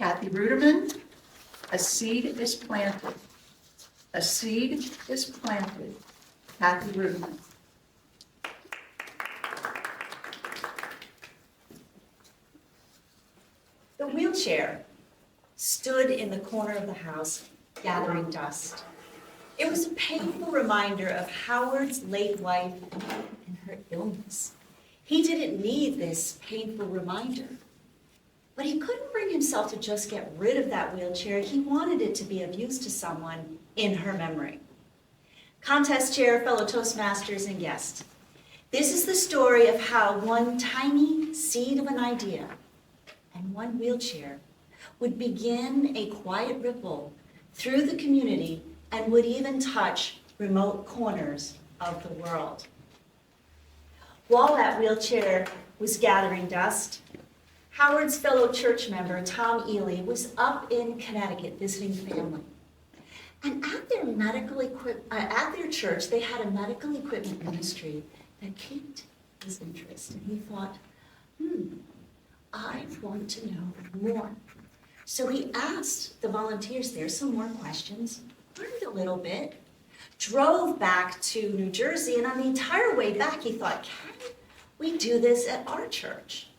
Cathy Ruderman, a seed is planted. A seed is planted. Cathy Ruderman. The wheelchair stood in the corner of the house, gathering dust. It was a painful reminder of Howard's late wife and her illness. He didn't need this painful reminder, but he couldn't bring himself to just get rid of that wheelchair. He wanted it to be of use to someone in her memory. Contest chair, fellow Toastmasters, and guests, this is the story of how one tiny seed of an idea and one wheelchair would begin a quiet ripple through the community and would even touch remote corners of the world. While that wheelchair was gathering dust, Howard's fellow church member, Tom Ely, was up in Connecticut visiting family. And at their church, they had a medical equipment ministry that piqued his interest. And he thought, I want to know more. So he asked the volunteers there some more questions, learned a little bit, drove back to New Jersey, and on the entire way back, he thought, can we do this at our church?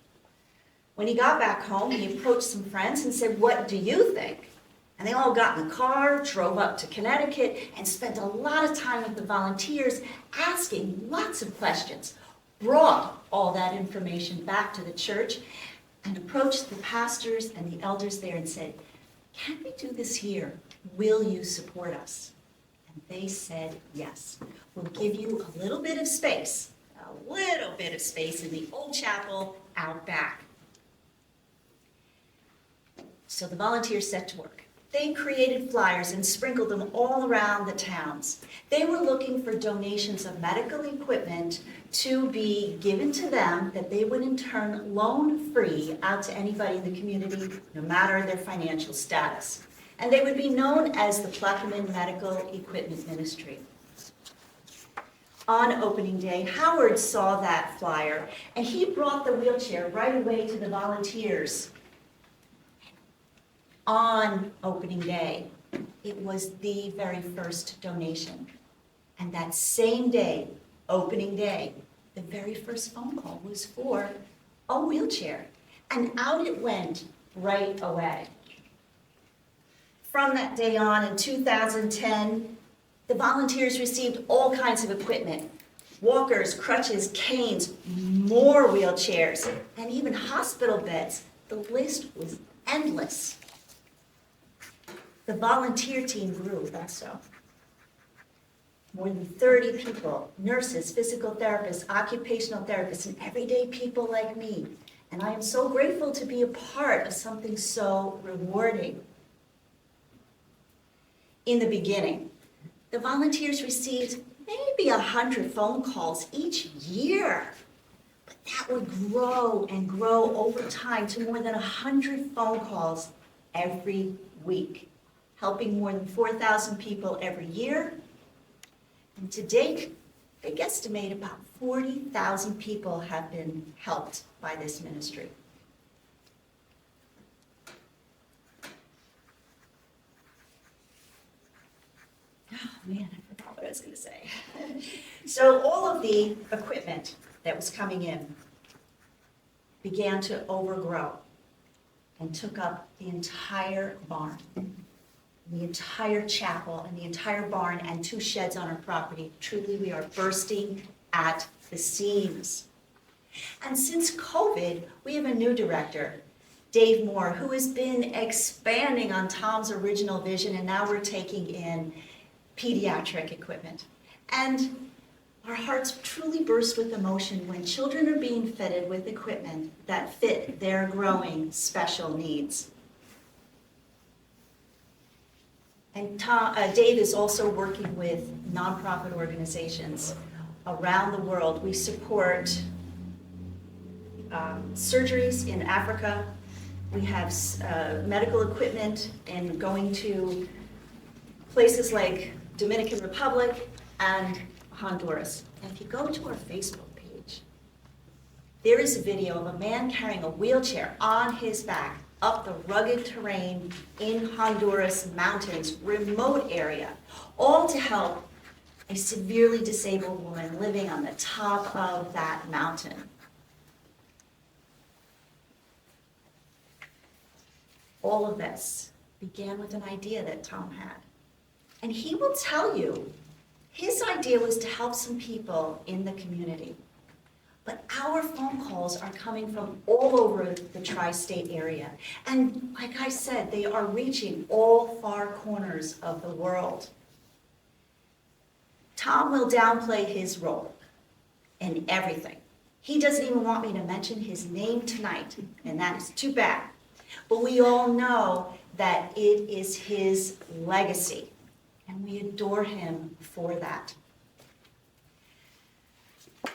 When he got back home, he approached some friends and said, what do you think? And they all got in the car, drove up to Connecticut, and spent a lot of time with the volunteers, asking lots of questions, brought all that information back to the church, and approached the pastors and the elders there and said, can we do this here? Will you support us? And they said, yes. We'll give you a little bit of space in the old chapel out back. So the volunteers set to work. They created flyers and sprinkled them all around the towns. They were looking for donations of medical equipment to be given to them that they would in turn loan free out to anybody in the community, no matter their financial status. And they would be known as the Plaquemine Medical Equipment Ministry. On opening day, Howard saw that flyer and he brought the wheelchair right away to the volunteers. On opening day, it was the very first donation. And that same day, opening day, the very first phone call was for a wheelchair. And out it went right away. From that day on in 2010, the volunteers received all kinds of equipment. Walkers, crutches, canes, more wheelchairs, and even hospital beds. The list was endless. The volunteer team grew also. More than 30 people, nurses, physical therapists, occupational therapists, and everyday people like me. And I am so grateful to be a part of something so rewarding. In the beginning, the volunteers received maybe 100 phone calls each year. But that would grow and grow over time to more than 100 phone calls every week, helping more than 4,000 people every year. And to date, they guesstimate about 40,000 people have been helped by this ministry. Oh man, I forgot what I was going to say. So all of the equipment that was coming in began to overgrow and took up the entire barn, the entire chapel, and the entire barn, and 2 sheds on our property. Truly, we are bursting at the seams. And since COVID, we have a new director, Dave Moore, who has been expanding on Tom's original vision, and now we're taking in pediatric equipment. And our hearts truly burst with emotion when children are being fitted with equipment that fit their growing special needs. And Dave is also working with nonprofit organizations around the world. We support surgeries in Africa. We have medical equipment and going to places like Dominican Republic and Honduras. And if you go to our Facebook page, there is a video of a man carrying a wheelchair on his back up the rugged terrain in Honduras mountains, remote area, all to help a severely disabled woman living on the top of that mountain. All of this began with an idea that Tom had. And he will tell you, his idea was to help some people in the community. But our phone calls are coming from all over the tri-state area. And like I said, they are reaching all far corners of the world. Tom will downplay his role in everything. He doesn't even want me to mention his name tonight, and that is too bad. But we all know that it is his legacy, and we adore him for that.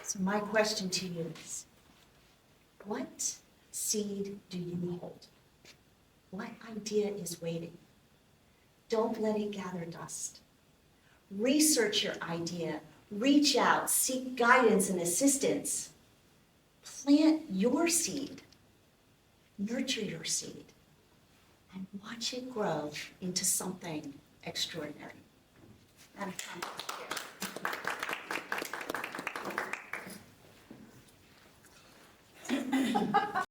So my question to you is, what seed do you hold? What idea is waiting? Don't let it gather dust. Research your idea, reach out, seek guidance and assistance. Plant your seed, nurture your seed, and watch it grow into something extraordinary. And